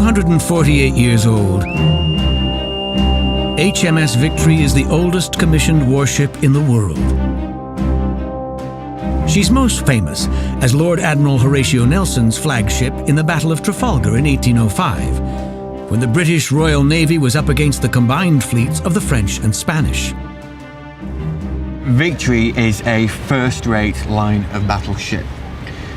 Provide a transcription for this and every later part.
248 years old, HMS Victory is the oldest commissioned warship in the world. She's most famous as Lord Admiral Horatio Nelson's flagship in the Battle of Trafalgar in 1805, when the British Royal Navy was up against the combined fleets of the French and Spanish. Victory is a first-rate line of battle ship.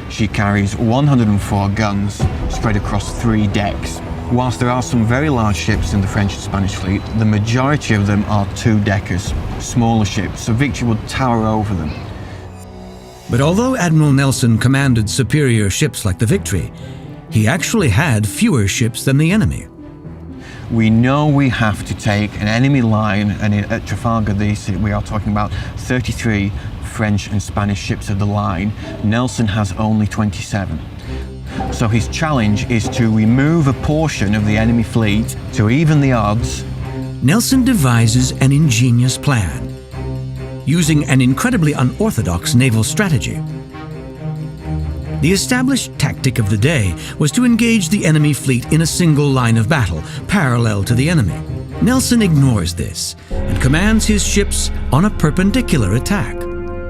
She carries 104 guns spread across 3 decks. Whilst there are some very large ships in the French and Spanish fleet, the majority of them are 2-deckers, smaller ships, so Victory would tower over them. But although Admiral Nelson commanded superior ships like the Victory, he actually had fewer ships than the enemy. We know we have to take an enemy line, and at Trafalgar we are talking about 33 French and Spanish ships of the line. Nelson has only 27. So his challenge is to remove a portion of the enemy fleet to even the odds. Nelson devises an ingenious plan, using an incredibly unorthodox naval strategy. The established tactic of the day was to engage the enemy fleet in a single line of battle, parallel to the enemy. Nelson ignores this and commands his ships on a perpendicular attack.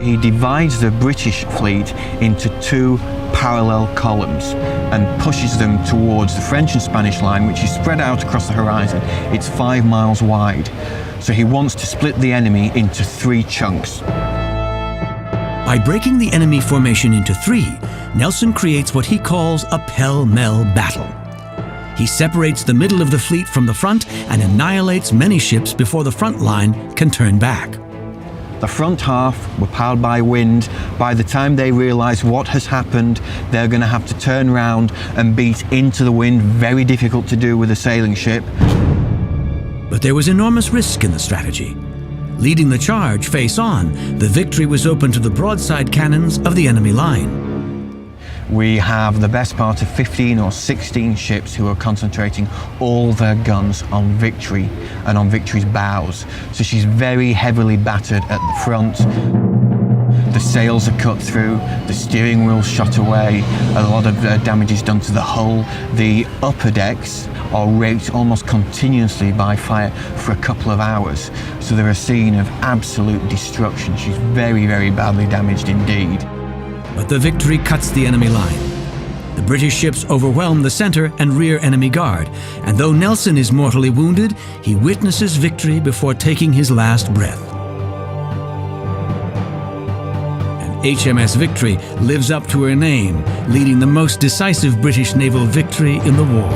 He divides the British fleet into 2 parallel columns and pushes them towards the French and Spanish line, which is spread out across the horizon. It's 5 miles wide. So he wants to split the enemy into 3 chunks. By breaking the enemy formation into 3, Nelson creates what he calls a pell-mell battle. He separates the middle of the fleet from the front and annihilates many ships before the front line can turn back. The front half were powered by wind. By the time they realise what has happened, they're going to have to turn around and beat into the wind. Very difficult to do with a sailing ship. But there was enormous risk in the strategy. Leading the charge face on, the Victory was open to the broadside cannons of the enemy line. We have the best part of 15 or 16 ships who are concentrating all their guns on Victory and on Victory's bows. So she's very heavily battered at the front. The sails are cut through, the steering wheel's shot away, a lot of damage is done to the hull. The upper decks are raked almost continuously by fire for a couple of hours. So they're a scene of absolute destruction. She's very, very badly damaged indeed. But the Victory cuts the enemy line. The British ships overwhelm the center and rear enemy guard, and though Nelson is mortally wounded, he witnesses victory before taking his last breath. And HMS Victory lives up to her name, leading the most decisive British naval victory in the war.